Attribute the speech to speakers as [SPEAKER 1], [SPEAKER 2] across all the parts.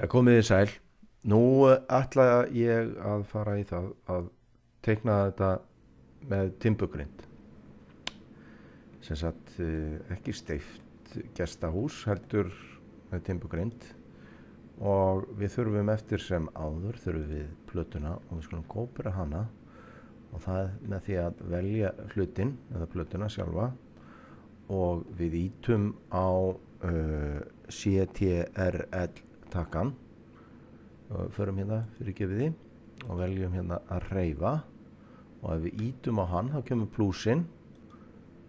[SPEAKER 1] Komið þið sæl. Nú ætla ég að fara í það að teikna þetta með timbugrind. Sem sagt ekki steypt gestahús, heldur með timbugrind. Og við þurfum eftir sem áður, þurfum við plötuna og við skulum kópera hana. Og það er með því að velja hlutinn, eða plötuna sjálfa. Og við ítum á CTRL takkan. Förum hérna fyrir gefiði og veljum hérna að hreyfa. Og ef við ítum á hann, þá kemur plúsinn.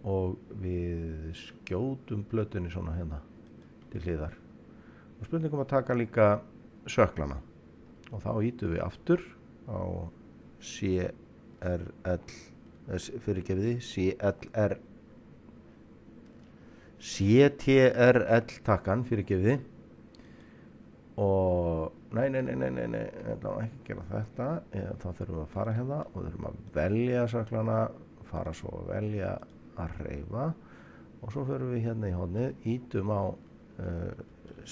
[SPEAKER 1] Og við skjótum plötunni svona hérna til hliðar. Og spurningum að taka líka söklana. Og þá ítum við aftur á CTRL takkan fyrir gefiði. Og nei, það var ekki að gera þetta. Þá þurfum við að fara hérna og þurfum að velja söklana, fara svo að velja að hreyfa og svo förum við hérna í hornið, ítum á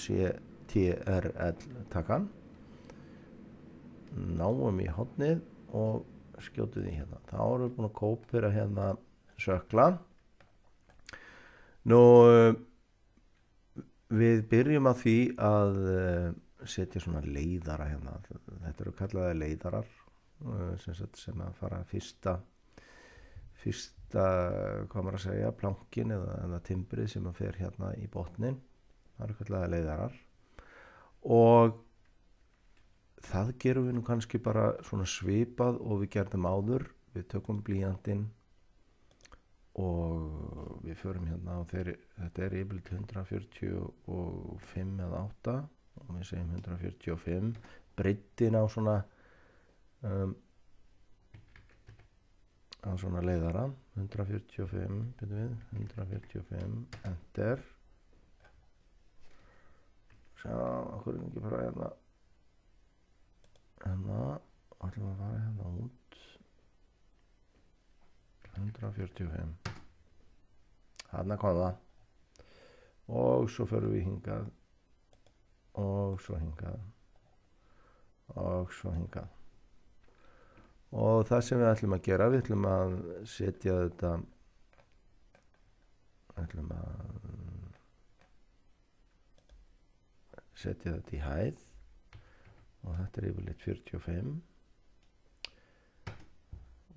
[SPEAKER 1] CTRL takkan, náum í hornið og skjótum því hérna. Þá erum við búin að kópera hérna sökla. Nú við byrjum að því að setja svona leiðara hérna. Þetta eru kallaði leiðarar sem að fara fyrsta hvað maður að segja, plankin eða timbrið sem að fer hérna í botnin. Það eru kallaði leiðarar. Og það gerum við nú kannski bara svona svipað og við gerðum áður. Við tökum blýantinn og við förum hérna og þetta er yfirleitt 145 eða 8 og við segjum 145. Breiddin á svona leiðara 145, byrjum við 145, enter. Sjá, okkur er ekki bara hérna og ætlum að fara hérna út 145. Þarna kom það og svo förum við hingað og svo hingað og svo hingað. Og það sem við ætlum að gera, við ætlum að setja þetta í hæð og þetta er yfirleitt 45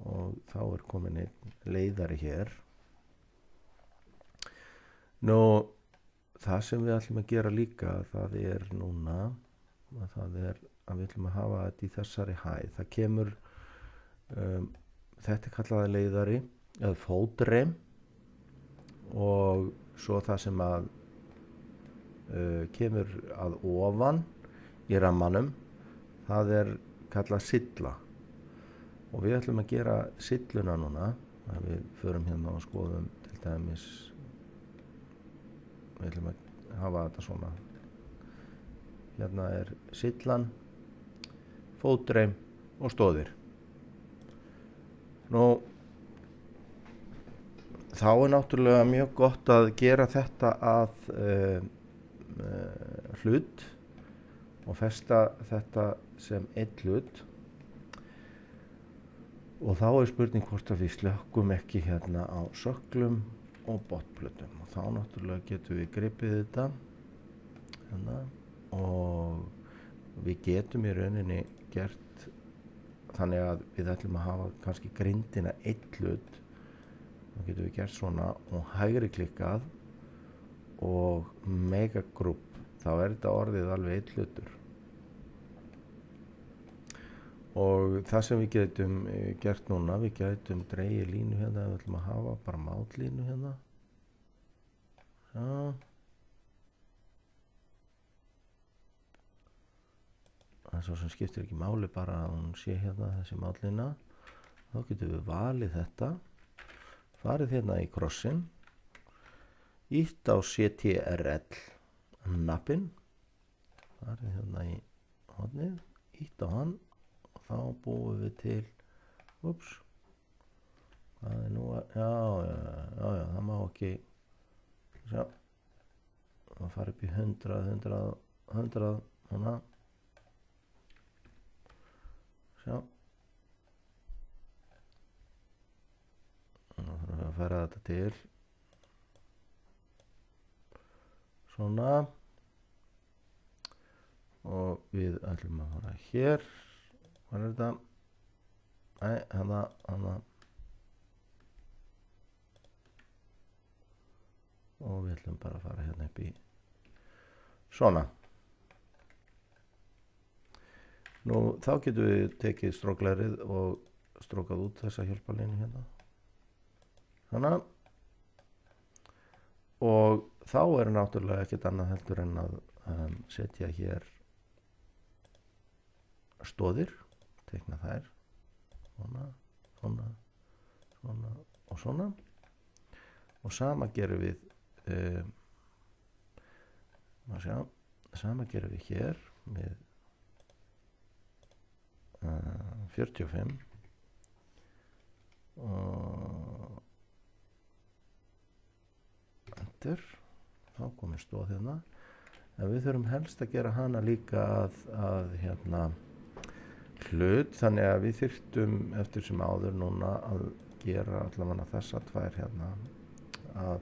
[SPEAKER 1] og þá er komin einn leiðari hér. Nú það sem við ætlum að gera líka, það er núna að við ætlum að hafa þetta í þessari hæð. Það kemur þetta er kallaði leiðari eða fótreim og svo það sem að kemur að ofan í rammanum, það er kallað sylla og við ætlum að gera sylluna núna. Við förum hérna og skoðum til dæmis, við ætlum að hafa þetta svona. Hérna er syllan, fótreim og stóðir. Nú þá er náttúrulega mjög gott að gera þetta að hlut og festa þetta sem einn hlut og þá er spurning hvort að við slökkum ekki hérna á söklum og botplötum og þá náttúrulega getum við gripið þetta hérna og við getum í rauninni gert þannig að við ætlum að hafa kannski grindina einn hlut. Þá getum við gert svona og hægri klikkað og megagrúp. Þá er þetta orðið alveg einn hlutur. Og það sem við getum gert núna, við getum dregið línu hérna, við ætlum að hafa bara mátlínu hérna. Já. Það er svo sem skiptir ekki máli, bara að hún sé hérna þessi mátlína. Þá getum við valið þetta, farið hérna í krossin, ítt á CTRL nappinn, farið hérna í hornið, ítt á hann og þá búum við til, það er nú að, já, það má ekki, sjá, það fara upp í 100, hana, sjá, nú þurfum við að færa þetta til svona og við ætlum að fara hér. Hvað er þetta? Nei, hana og við ætlum bara að fara hérna upp í svona. Nú þá getum við tekið stróklerið og strókað út þessa hjálparlínu hérna svona og þá er náttúrulega ekkert annað heldur en að setja hér stoðir, teikna þær svona, svona, svona og svona og sama gerum við sama gerum við hér með 45 og endur, þá komið stóð hérna en við þurfum helst að gera hana líka að hérna hlut, þannig að við þyrftum eftir sem áður núna að gera allavega þessa tvær hérna að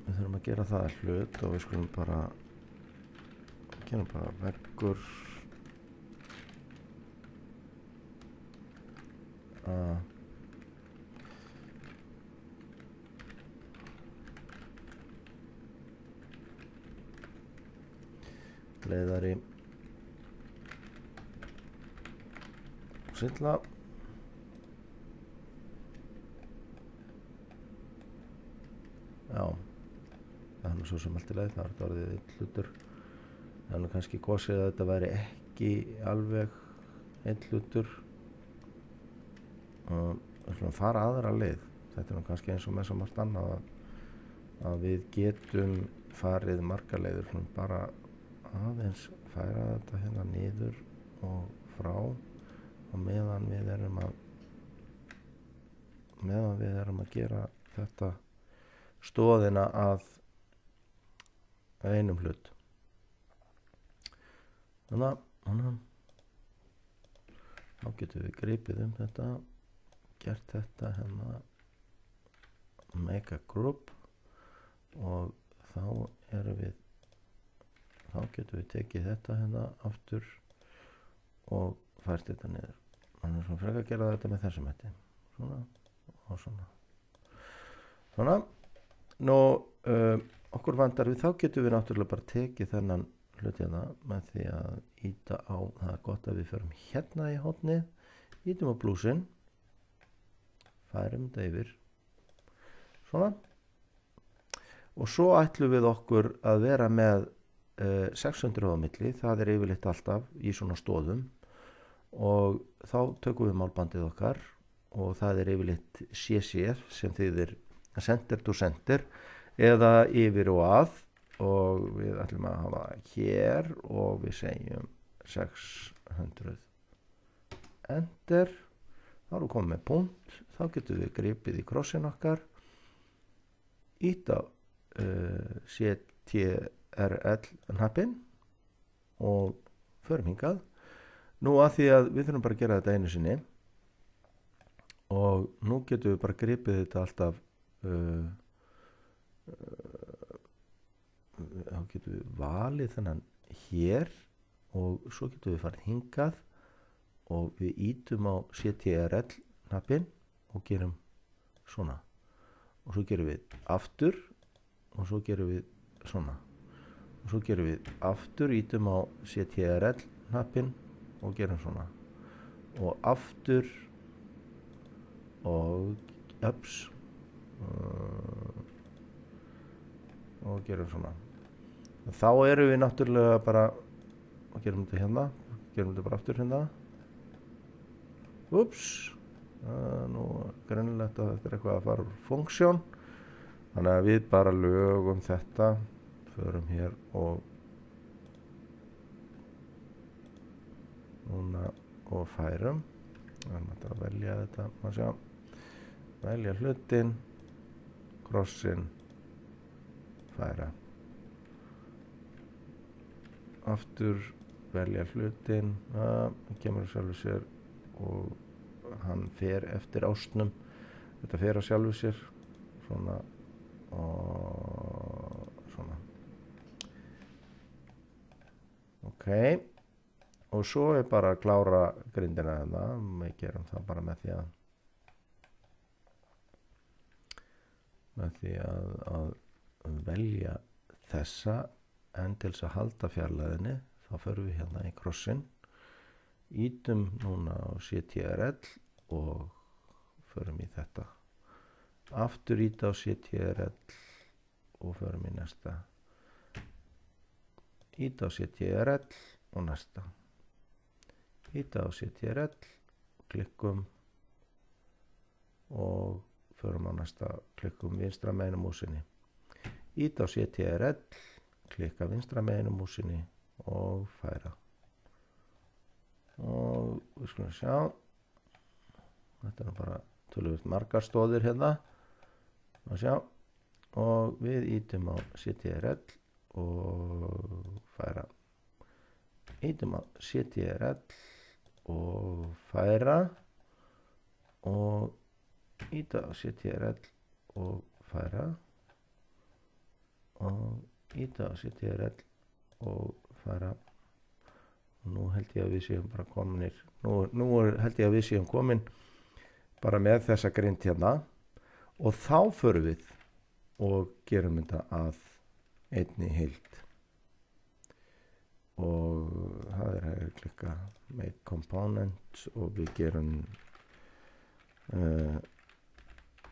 [SPEAKER 1] við þurfum að gera það hlut og við skulum bara gera bara veggur leiðari silla já, það er nú svo sem allt í leið, það er þetta orðið einn hlutur. Það er nú kannski kosið að þetta væri ekki alveg einn hlutur og við ætlum að fara aðra leið. Þetta er nú kannski eins og með svo margt annað að við getum farið margar leiður, bara aðeins færa þetta hérna niður og frá og meðan við erum að gera þetta stoðina að einum hlut. Þannig þá getum við gripið þetta, gert þetta hérna make a group og þá getum við tekið þetta hérna aftur og fært þetta niður. Þannig að svona frekar að gera þetta með þessum hætti. Svona og svona. Svona. Nú, okkur vandar við, þá getum við náttúrulega bara tekið þennan hlut hérna með því að íta á, það er gott að við förum hérna í hornið, ítum á blúsinn, færum þetta yfir, svona, og svo ætlum við okkur að vera með 600 á milli, það er yfirleitt alltaf í svona stóðum og þá tökum við málbandið okkar og það er yfirleitt CC sem þýðir center to center eða yfir og að og við ætlum að hafa hér og við segjum 600 enter, þá erum við komið með punkt, þá getum við gripið í krossin okkar, íta CTRL hnappinn og förum hingað. Nú að því að við þurfum bara að gera þetta einu sinni og nú getum við bara gripið þetta alltaf þá getum við valið þennan hér og svo getum við farið hingað og við ítum á CTRL hnappinn og gerum svona og svo gerum við aftur og svo gerum við svona og svo gerum við aftur, ítum á CTRL hnappinn og gerum svona og aftur og ups og gerum svona. Þá erum við náttúrulega bara og gerum þetta hérna, gerum þetta bara aftur hérna. Ups, nú greinilegt að þetta er eitthvað að fara úr funksjón, þannig að við bara lögum þetta, förum hér og núna og færum. Við erum að velja þetta, maður sjá, velja hlutin, krossin, færa aftur velja hlutin, hann kemur að sjálfu sér og hann fer eftir ásnum, þetta fer að sjálfu sér svona og svona. Ok, og svo bara að klára grindina þarna, við gerum það bara með því að velja þessa, en til þess að halda fjarlæðinni þá förum við hérna í krossin, ítum núna á CTRL og förum í þetta, aftur íta á CTRL og förum í næsta, íta á CTRL og næsta, íta á CTRL, klikkum og förum á næsta, klikkum vinstra megin á músinni, íta á CTRL, klikka vinstra megin á músinni og færa. Og við skulum sjá, þetta er bara töluvert margar stóðir hérna, og við ítum á CTRL og færa, ítum á CTRL og færa og íta á CTRL og færa og íta á CTRL og færa. Og nú held ég að við séum bara kominir, nú held ég að við séum komin bara með þessa grind hérna, og þá förum við og gerum þetta að einni heild, og það er að klikka make component og við gerum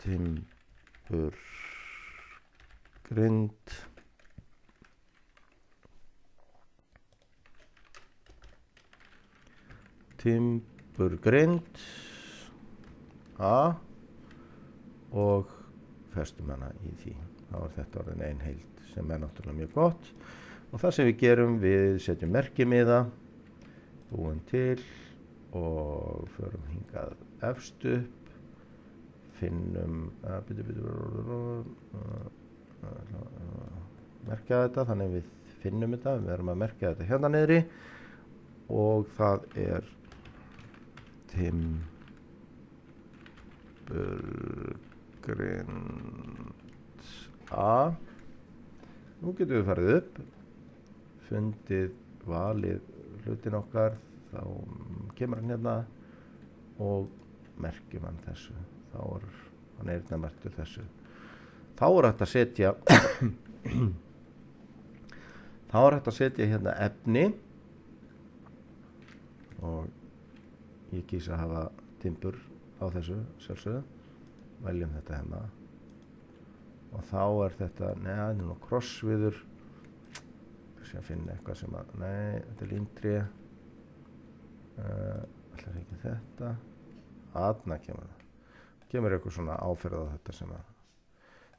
[SPEAKER 1] timbur grind A og festum hana í því. Þá er þetta orðin ein heild, sem er náttúrulega mjög gott, og það sem við gerum, við setjum merkimiða, búum til og förum hingað efst upp, finnum merkja þetta, þannig við finnum þetta, við erum að merkja þetta hérna niðri, og það er timbur grind A. Nú getum við farið upp, fundið, valið hlutin okkar, þá kemur hann hérna og merkjum hann þessu, hann er hérna merktur þessu. Þá er hægt að setja hérna efni, og ég kýs að hafa timbur á þessu, sjálfsögðu, veljum þetta hérna, og þá er þetta, neða, nú krossviður, að finna eitthvað sem að, nei, þetta er límtré, ætlar ekki þetta, aðna kemur eitthvað svona áferð á þetta sem að,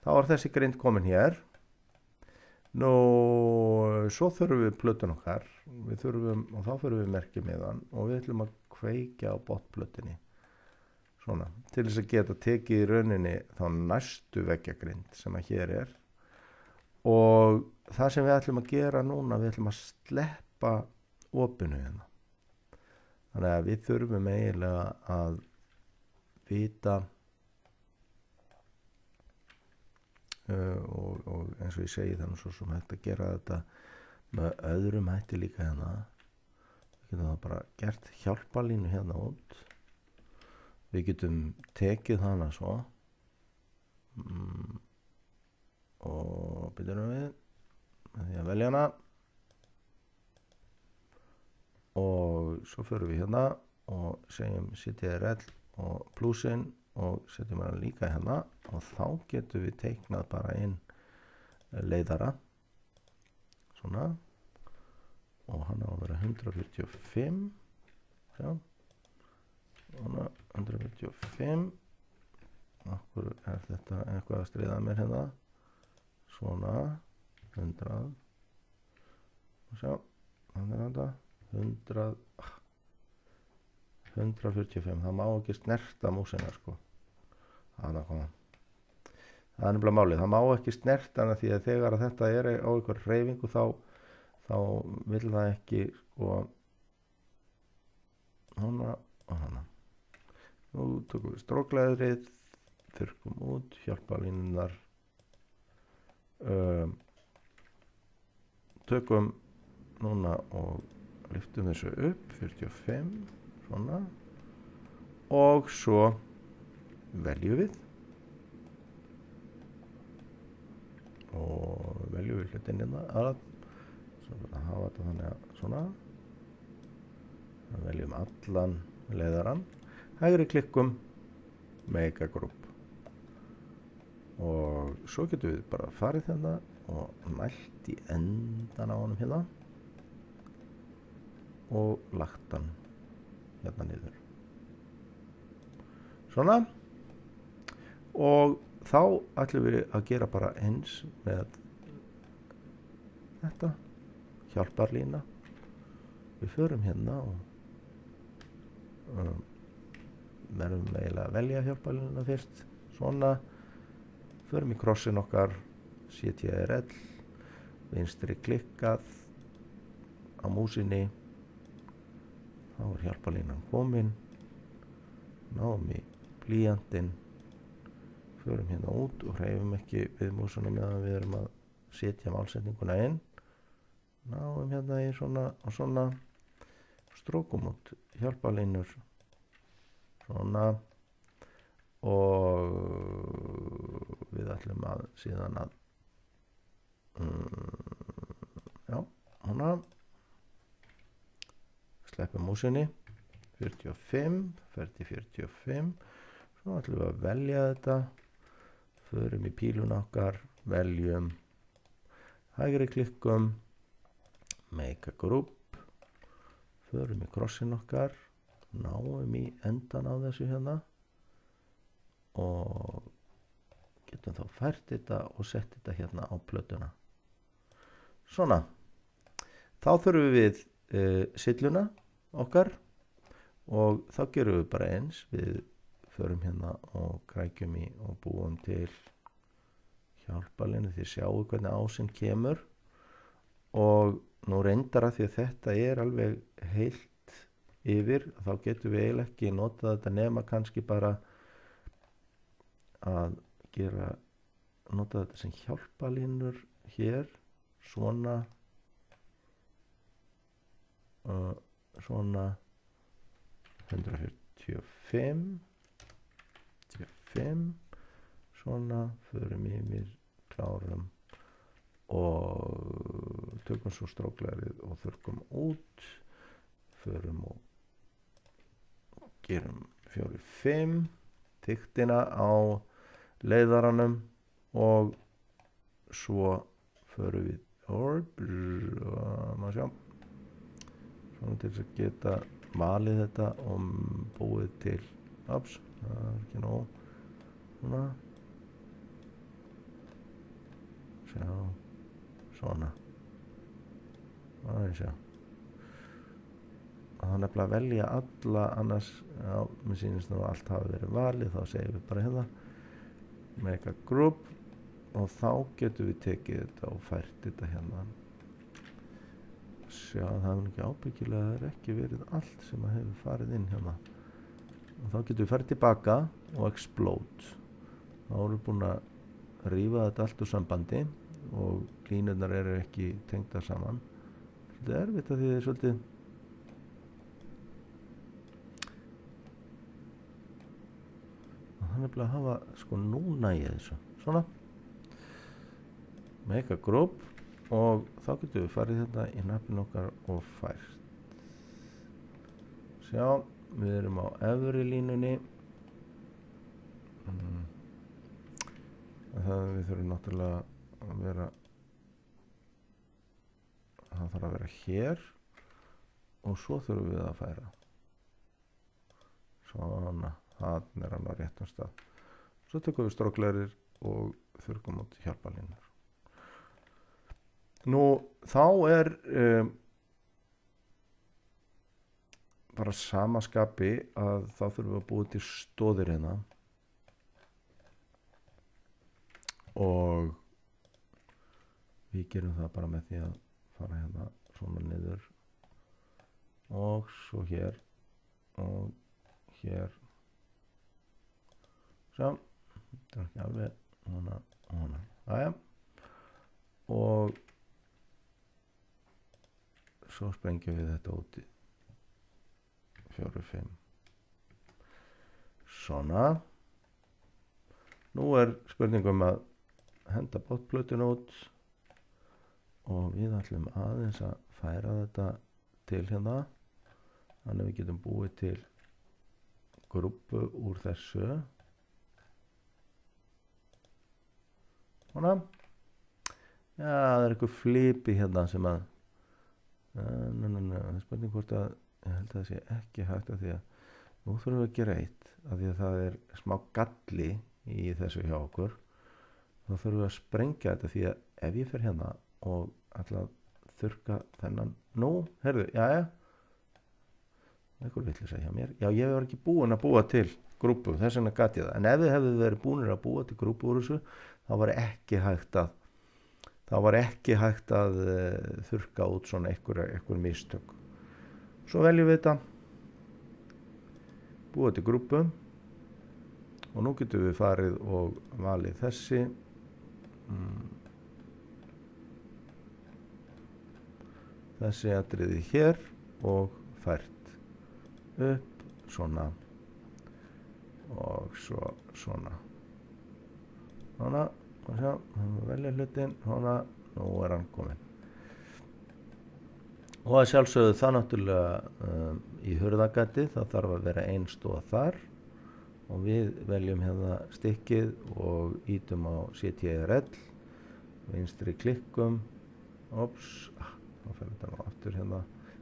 [SPEAKER 1] þá er þessi grind komin hér. Nú, svo þurfum við plötun okkar, og þá þurfum við merkimiðan, og við ætlum að kveikja á botplötunni, svona, til þess að geta tekið í rauninni þá næstu veggjagrind sem að hér er, og það sem við ætlum að gera núna, við ætlum að sleppa opinu hérna. Þannig að við þurfum eiginlega að vita, og eins og ég segi, þannig svo sem hægt að gera þetta með öðrum hætti líka hérna. Við getum það bara gert hjálparlínu hérna út, við getum tekið hana svo og byrjum við með því að velja hana, og svo förum við hérna og segjum CTRL og plusinn og setjum hana líka hérna, og þá getum við teiknað bara inn leiðara svona, og hann á að vera 145, já, hana 145, okkur er þetta eitthvað að stríða mér hérna, svona 100, og sjá, hann er þetta 145, það má ekki snerta músina, sko, það er nefnilega málið, það má ekki snerta hana, því að þegar þetta er á einhver hreyfingu þá þá vill það ekki sko hana og hana. Nú tökum við strókleðrið, þurrkum út hjálparlínunar, tökum núna og lyftum þessu upp 45 svona og svo veljum við hlutin hérna að hafa þetta þannig að svona veljum allan leiðarann, hægri klikkum Make a Group og svo getum við bara farið hérna og nælt í endan á honum hérna og lagt hann hérna niður svona og þá ætlum við að gera bara eins með þetta hjálparlína. Við förum hérna og verðum eiginlega að velja hjálparlínuna fyrst svona, förum í krossin okkar CTRL, vinstri klikkað á músinni, þá er hjálparlínan komin, náum í blýantinn, förum hérna út og hreyfum ekki við músuna meðan við erum að setja málsetninguna inn, náum hérna í svona og svona, strókum út hjálparlínur svona og við ætlum að síðan að hana sleppum músinni 45, ferdi 45, svo ætlum við að velja þetta, förum í píluna okkar, veljum, hægri klikkum, Make a Group, förum í krossin okkar, náum í endan á þessu hérna og getum þá fært þetta og sett þetta hérna á plötuna. Svona, þá þurfum við sylluna okkar og þá gerum við bara eins, við förum hérna og krækjum í og búum til hjálparlínu, þið sjáu hvernig ásinn kemur og nú reyndar að því að þetta er alveg heilt yfir, þá getum við eiginlega ekki notað þetta nema kannski bara að nota þetta sem hjálparlínur hér, svona svona 145 svona, förum yfir, klárum og tökum svo strókleðrið og þurrkum út, förum og gerum 45, tyktina á leiðaranum og svo förum við maður sjá svona til þess að geta valið þetta og búið til það er ekki nóg svona sjá svona sjá það er nefnilega að velja alla, annars mér sýnist nú allt hafi verið valið, þá segjum við bara hérna Make a Group og þá getum við tekið þetta og fært þetta hérna sjá, það hefur ekki ábyggilega, það er ekki verið allt sem að hefur farið inn hérna og þá getum við farið tilbaka og Explode, þá erum við búin að rífa þetta allt úr sambandi og línurnar eru ekki tengdar saman. Þetta er erfitt að því það er svolítið hann er bara að hafa sko núna í þessu svona Make a Group og þá getum við farið þetta í nappin okkar og fært sjá, við erum á efri línunni það við þurfum náttúrulega að vera það þarf að vera hér og svo þurfum við að færa svona, þannig er hann á réttum stað svo tökum við strókleðrið og þurrkum út hjálparlínur. Nú þá er bara sama skapi að þá þurfum við að búa til stoðir hérna og við gerum það bara með því að fara hérna svona niður og svo hér og hér svo, þetta er ekki alveg hana, aðja og svo sprengjum við þetta út í 4, 5 svona. Nú er spurningum að henda botplötun út og við ætlum aðeins að færa þetta til hérna þannig við getum búið til grúppu úr þessu svona. Já, það er eitthvað flipi hérna sem að það er spurning hvort að ég held að það sé ekki hægt að því að nú þurfum við að gera eitt af því að það er smá galli í þessu hjá okkur. Þá þurfum við að sprengja þetta því að ef ég fer hérna og ætla að þurrka þennan nú, heyrðu, jæja eitthvað vitleysa hjá mér. Já, ég var ekki búinn að búa til grúpu, þess vegna gat ég það. En ef þið hefðu verið búnir að búa til grúpu úr þessu, þá var ekki hægt að þurrka út svona einhver mistök. Svo veljum við þetta, búa til grúpu og nú getum við farið og valið þessi atriði hér og fært upp svona og svo svona og sjá, velja hlutin svona, nú er hann kominn og að sjálfsögðu það náttúrulega í hurðagati það þarf að vera ein stoð þar og við veljum hérna stykkið og ítum á CTRL vinstri klikkum þá fer þetta nú aftur hérna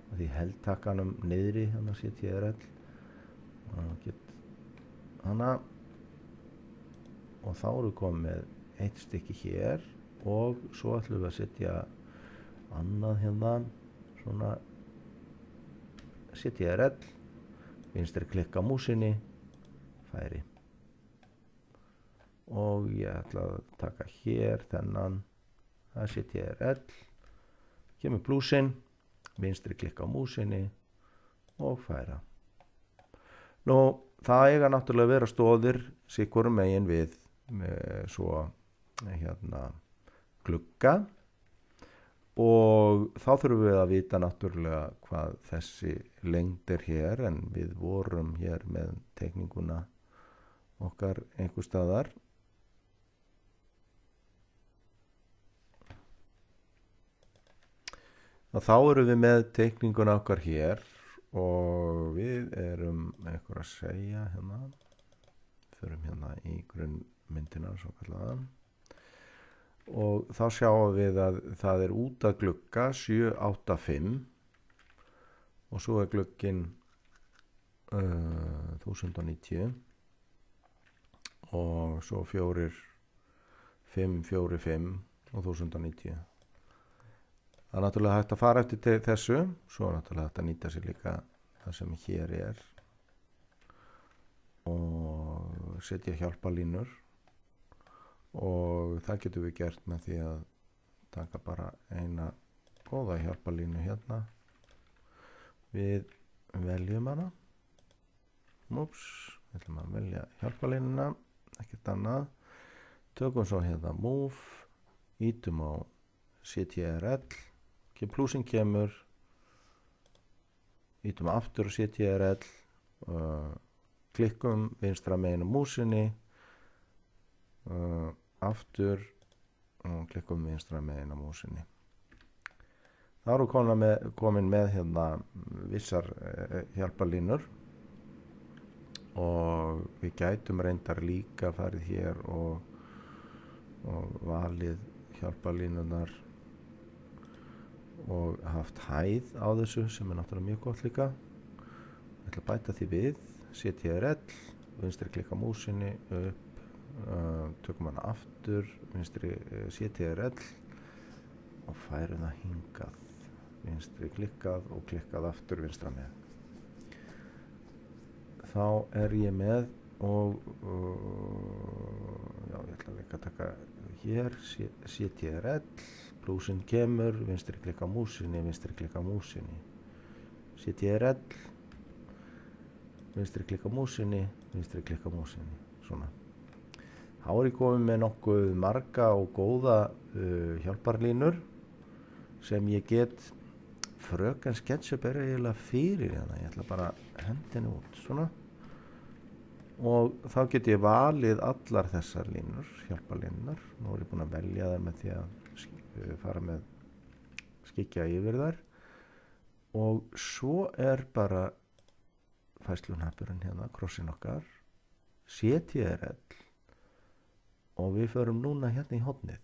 [SPEAKER 1] að því heldtakkanum niðri hérna CTRL hana og þá erum við komið með eitt stykki hér og svo ætlum við að setja annað hérna svona CTRL vinstri klikka á músinni færi og ég ætla að taka hér þennan það CTRL kemur blúsinn vinstri klikka á músinni og færa. Nú það eiga náttúrulega að vera stóðir sikkurum megin við svo hérna glugga og þá þurfum við að vita náttúrulega hvað þessi lengd er hér en við vorum hér með teikninguna okkar einhver staðar og þá erum við með teikninguna okkar hér og við erum eitthvað að segja hérna förum hérna í grunnmyndina svo kallaða og þá sjáum við að það er út að glugga 785 og svo er glugginn 1090 og svo 4, 5, 4, 5 og 1090. Það er náttúrulega hægt að fara eftir þessu, svo er náttúrulega hægt að nýta sér líka það sem hér er og setja hjálparlínur og það getum við gert með því að taka bara eina góða hjálparlínu hérna. Við veljum hana. Við ætlum að velja hjálparlínuna, ekkert annað. Tökum svo hérna Move, ítum á CTRL, plúsinn kemur, ítum aftur á CTRL, klikkum vinstra megin á músinni, aftur og klikkum vinstra megin á músinni. Þá erum komin með hérna vissar hjálparlínur og við gætum reyndar líka farið hér og valið hjálparlínunar og haft hæð á þessu sem er náttúrulega mjög gott líka. Ég ætla að bæta því við CTRL, vinstri klikka á músinni upp, tökum hana aftur, vinstri CTRL og færum það hingað, vinstri klikkað og klikkað aftur vinstra með. Þá er ég með og já, ég ætla líka að taka hér CTRL, plúsin kemur, vinstri klikka á músinni, CTRL, vinstri klikka á músinni, svona. Þá ég komið með nokkuð marga og góða hjálparlínur sem ég get fröken SketchUp eiginlega fyrir hérna. Ég ætla bara að henda henni út svona. Og þá get ég valið allar þessar línur, hjálparlínur. Nú ég búin að velja þær með því að fara með skikja yfir þær. Og svo bara færsluhnappurinn hérna, krossin okkar, CTRL og við förum núna hérna í hornið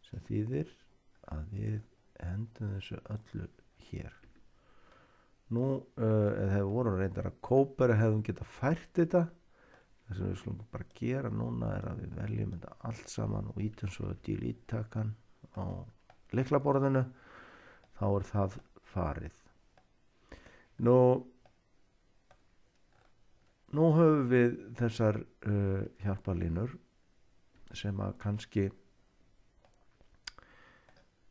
[SPEAKER 1] sem þýðir að við hendum þessu öllu hér. Nú, eða hefur voru reyndar að kópera hefum geta fært þetta. Það sem við skulum bara gera núna að við veljum þetta allt saman og ítum svo delete takan á lyklaborðinu. Þá það farið. Nú höfum við þessar hjálparlínur sem að kannski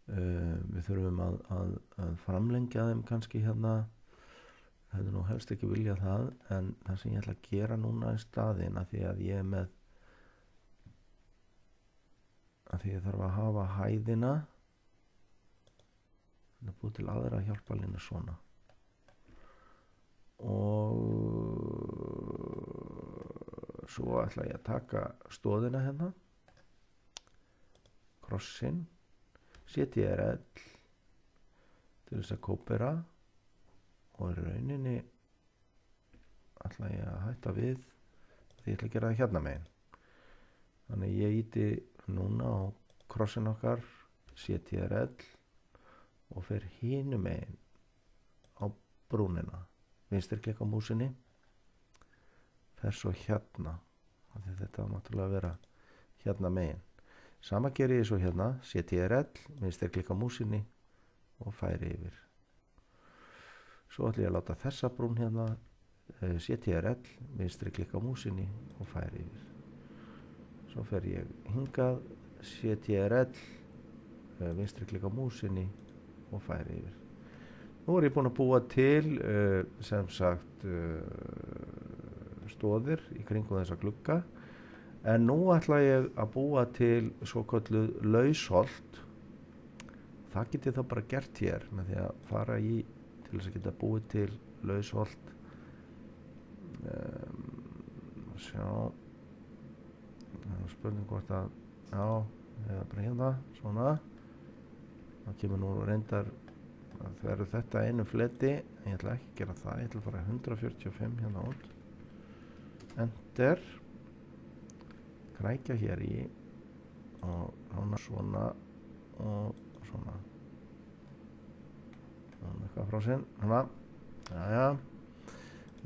[SPEAKER 1] við þurfum að framlengja þeim kannski hérna. Hefði nú helst ekki viljað það, en það sem ég ætla að gera núna í staðinn, af því að ég þarf að hafa hæðina, þannig að búið til aðra hjálparlínu svona. Og svo ætla ég að taka stoðina hérna, krossin, CTRL til þess að kópera. Og í rauninni ætla ég að hætta við því ég ætla að gera það hérna megin. Þannig ég íti núna á krossin okkar, CTRL og fer hinu megin á brúnina. Vinstri klikka á músinni, fer svo hérna, því þetta á náttúrulega að vera hérna megin. Sama geri ég svo hérna, CTRL, vinstri klikka á músinni og færi yfir. Svo ætla ég að láta þessa brún hérna, CTRL, vinstri klikka á músinni og færi yfir. Svo fer ég hingað, CTRL, vinstri klikka á músinni og færi yfir. Nú ég búin að búa til sem sagt stoðir í kringum þessa glugga. En nú ætla ég að búa til svo kölluð lausholt. Það get ég þá bara gert hér með því að fara í til þess að geta búið til lausholt. Sjá, það er spurning hvort að, já, eða bara hérna, svona. Það kemur nú reyndar að það þetta einu fleti, en ég ætla ekki að gera það, ég ætla að fara 145 hérna út. Enter, krækja hér í og svona og svona. Eitthvað frá sinn, hérna, já,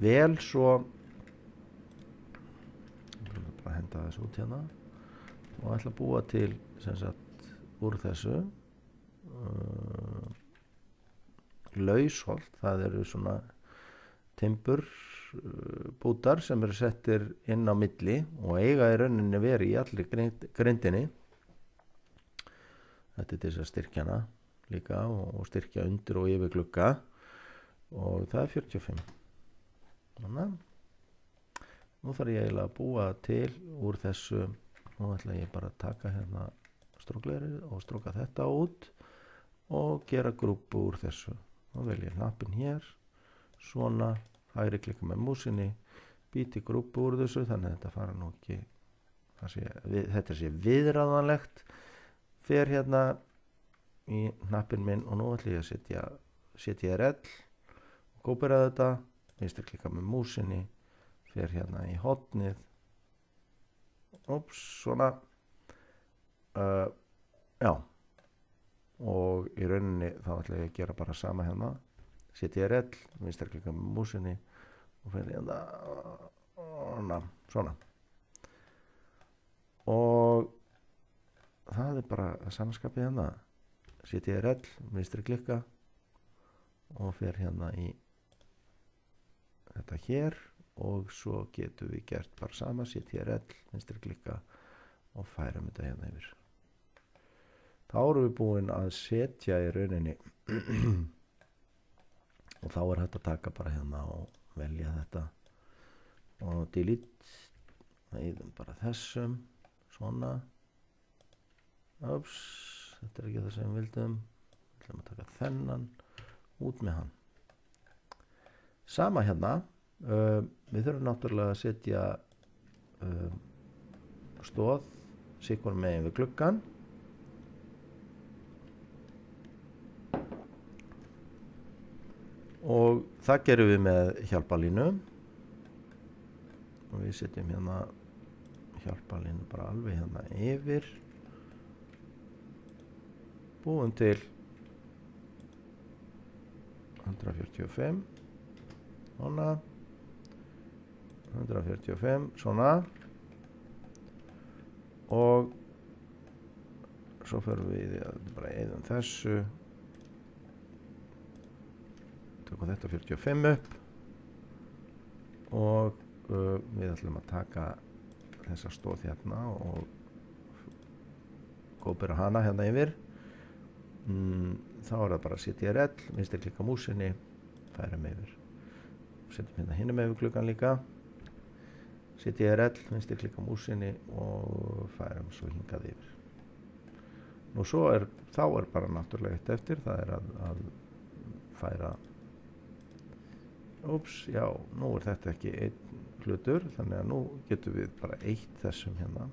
[SPEAKER 1] vel svo, ég ætla bara að henda þessu út hérna og ætla að búa til sem sagt úr þessu lausholt, það eru svona timbur bútar sem eru settir inn á milli og eiga í rauninni verið í allir grindinni. Þetta til þess að styrkja hana líka og styrkja undir og yfir glugga og það 45. Þannig. Nú þarf ég eiginlega að búa til úr þessu, nú ætla ég bara að taka hérna stróklerið og stróka þetta út og gera grúpu úr þessu. Nú vel ég hnappinn hér, svona, hægri klikka með músinni, býti grúpu úr þessu þannig að þetta fara nú ekki, þetta sé viðráðanlegt, fer hérna í hnappinn minn og nú ætla ég að setja CTRL og kópera þetta, vinstri klikka með músinni, fer hérna í hornið, svona, já, og í rauninni þá ætla ég að gera bara sama hérna, CTRL, vinstri klikka með músinni og fer hérna, svona, og það bara samanskapið hérna, CTRL, vinstri klikka og fer hérna í þetta hér og svo getum við gert bara sama, CTRL, vinstri klikka og færum þetta hérna yfir. Þá erum við búin að setja í rauninni og þá hægt að taka bara hérna og velja þetta og delete, eyðum bara þessum, svona, þetta ekki það sem við vildum, við ætlum að taka þennan, út með hann. Sama hérna, við þurfum náttúrulega að setja stóð sikkur megin við gluggann. Og það gerum við með hjálparlínu og við setjum hérna hjálparlínu bara alveg hérna yfir, búum til 145 svona, 145 svona og svo förum við bara eyðum þessu, tökum þetta 45 upp og við ætlum að taka þessa stóð hérna og kópera hana hérna yfir. Þá það bara CTRL, vinstri klikka músinni, færum yfir, setjum hérna hinum yfir gluggan líka, CTRL, vinstri klikka músinni og færum svo hingað yfir. Nú svo þá bara náttúrulega eitt eftir, það að færa, já, nú þetta ekki einn hlutur, þannig að nú getum við bara eitt þessum hérna.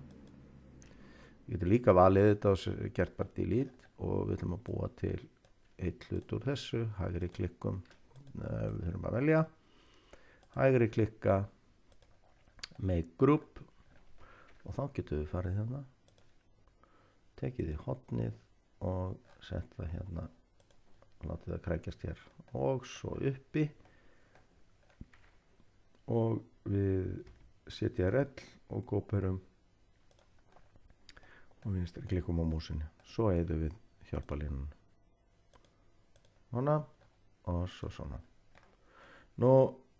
[SPEAKER 1] Við getum líka valið þetta og gert bara delete og við ætlum að búa til eitt hlut úr þessu, hægri klikkum, við þurfum að velja, hægri klikka, make group og þá getum við farið hérna, tekið í hotnið og sett það hérna, látið það krækjast hér og svo uppi og við CTRL og kóperum og vinstri klikkum á músinni, svo eyðum við hjálparlínuna svona og svo svona. Nú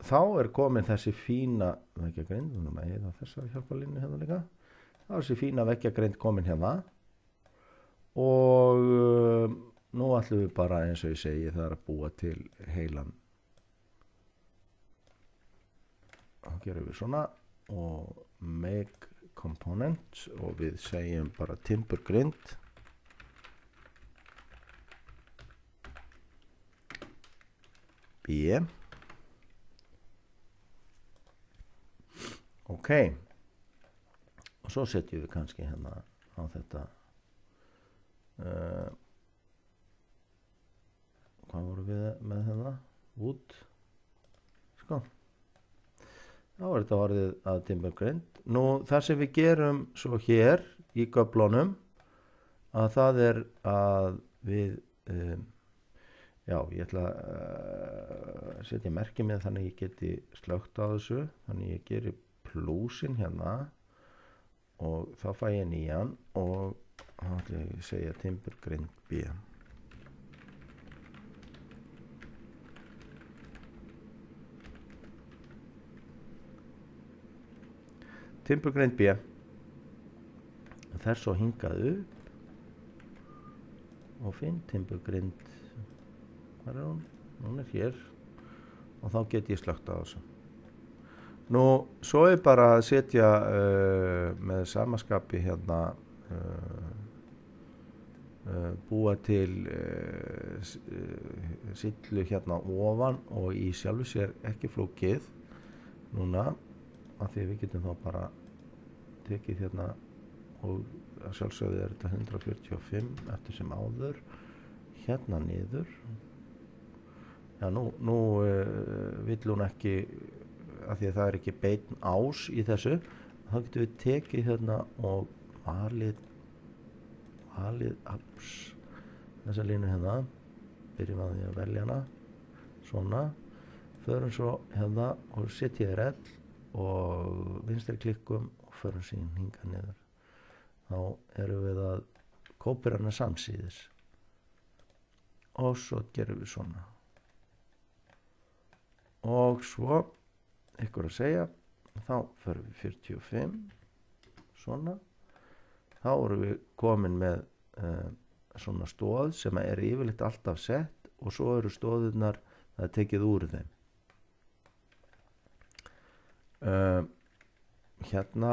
[SPEAKER 1] þá komin þessi fína veggjagreind, við erum að eyða þessari hjálparlínu hérna líka, þá þessi fína veggjagreind komin hérna og nú ætlum við bara eins og ég segi það að búa til heilan. Þá gerum við svona og make component og við segjum bara timburgrind B. Ok, og svo setjum við kannski hérna á þetta hvað voru við með hérna wood, sko, þá þetta orðið að timburgrind. Nú það sem við gerum svo hér í göflunum að það að við já, ég ætla að setja merki með þannig ég geti slögt á þessu, þannig ég geri plúsin hérna og þá fæ ég nýjan og þá ætla ég að segja timburgrind B. Timburgrind B fer svo hingað upp og finn timburgrind, hvað hún? Hún hér og þá get ég slögt á þessu. Nú svo bara að setja með samaskapi hérna búa til sillu hérna ofan og í sjálfu sér ekki flókið núna af því við getum þá bara tekið hérna og að sjálfsögðu þetta 145 eftir sem áður hérna niður. Já, nú vill hún ekki af því að það ekki beinn ás í þessu, þá getum við tekið hérna og valið þessa línu hérna, byrjum að því að velja hana svona, förum svo hérna og setjum RL og vinstri klikkum og förum síðan hingað niður. Þá erum við að kópera hana samsíðis og svo gerum við svona og svo ykkur að segja þá förum við 45 svona þá erum við komin með svona stóð sem er yfirleitt alltaf sett og svo eru stóðurnar það er tekið úr þeim. Hérna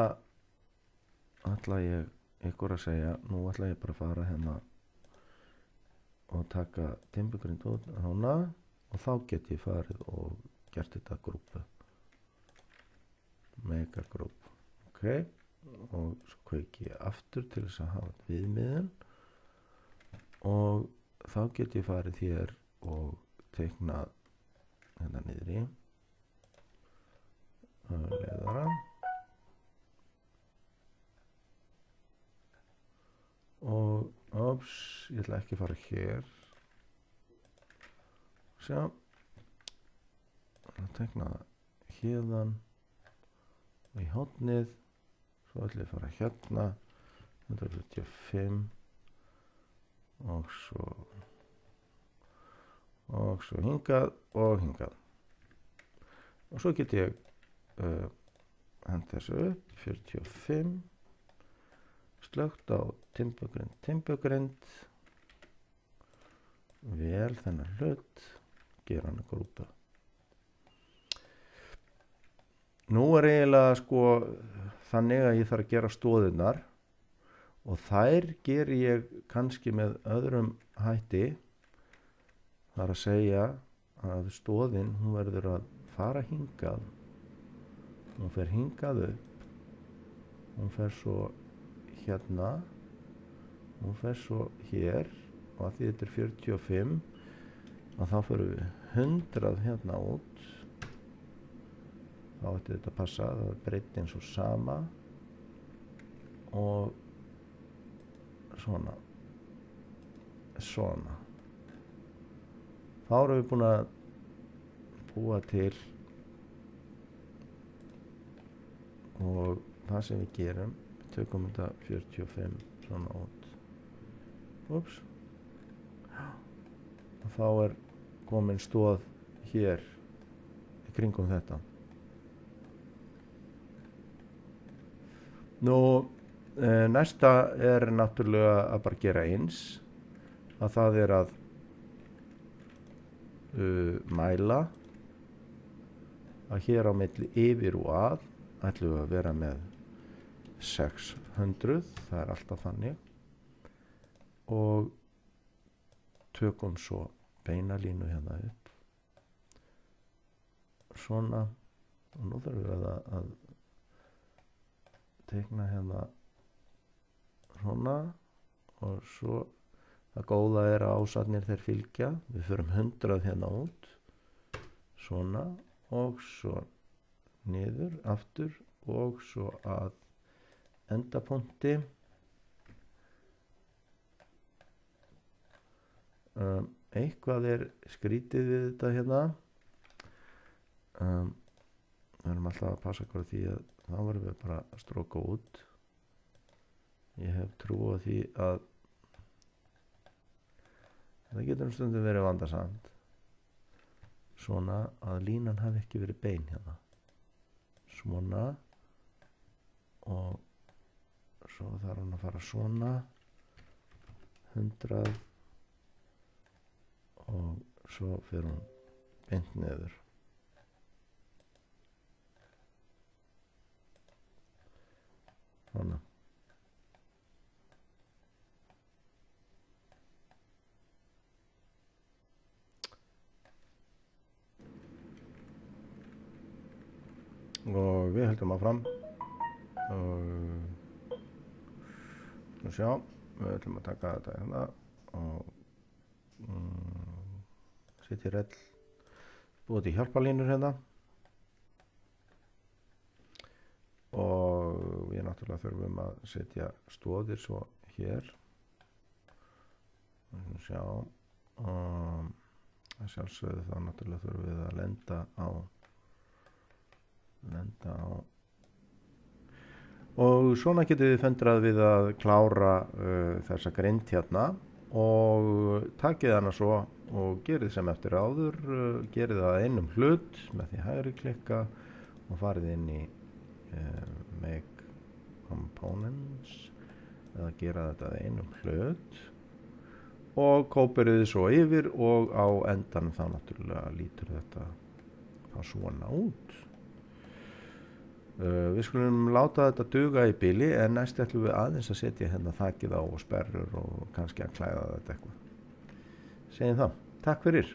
[SPEAKER 1] ætla ég ykkur að segja, nú ætla ég bara að fara hérna og taka timburgrind út hana og þá get ég farið og gert þetta grúpu, mega grúp, ok, og svo kveiki ég aftur til þess að hafa viðmiðun og þá get ég farið hér og teiknað hérna niðri leiðara og ég ætla ekki að fara hér sjá að teikna hérðan og í hornið svo ætla ég að fara hérna 145 og svo hingað og hingað og svo get ég hent þessu upp 45 slögt á timburgrind vel þennan hlut gera hann að grúpa. Nú er eiginlega sko þannig að ég þarf að gera stóðirnar og þær ger ég kannski með öðrum hætti. Það er að segja að stóðin hún verður að fara hingað, hún fer hingað upp, hún fer svo hérna, hún fer svo hér og að því þetta er 45 að þá fyrir við 100 hérna út, þá ætti þetta að passa, það er breytt eins og sama og svona. Þá erum við búin að búa til og það sem við gerum, við tökum þetta 45 svona út. Úps. Og þá er komin stóð hér í kringum þetta. Nú, næsta er náttúrulega að bara gera eins, að það er að mæla að hér á milli yfir og að ætlum við að vera með 600, það er alltaf þannig og tökum svo beina línu hérna upp svona og nú þurfum við að teikna hérna svona og svo það góða er að ásatnir þeir fylgja, við förum 100 hérna út svona og svo niður aftur og svo að endapunkti eitthvað er skrítið við þetta hérna við erum alltaf að passa okkur á því að þá verðum við bara að stróka út ég hef trú á því að það getur stundum verið vandasamt svona að línan hafi ekki verið bein hérna svona og svo þarf hann að fara svona 100 og svo fyrir hún beint niður svona og við höldum áfram og sjá, við ætlum að taka þetta hérna og setja rell búið til hjálparlínur hérna og við náttúrulega þurfum að setja stóðir svo hér og sjá að sjálfsögðu þá náttúrulega þurfum við að lenda á og svona getum við fendrað við að klára þessa grind hérna og takið hana svo og gerið sem eftir áður gerið það einum hlut með því hægri klikka og farið inn í make components eða gera þetta að einum hlut og kóperið svo yfir og á endanum þá náttúrulega lítur þetta þá svona út. Við skulum láta þetta duga í bili en næst ætlum við aðeins að setja hérna þakið á og sperrur og kannski að klæða þetta eitthvað. Segjum það. Takk fyrir.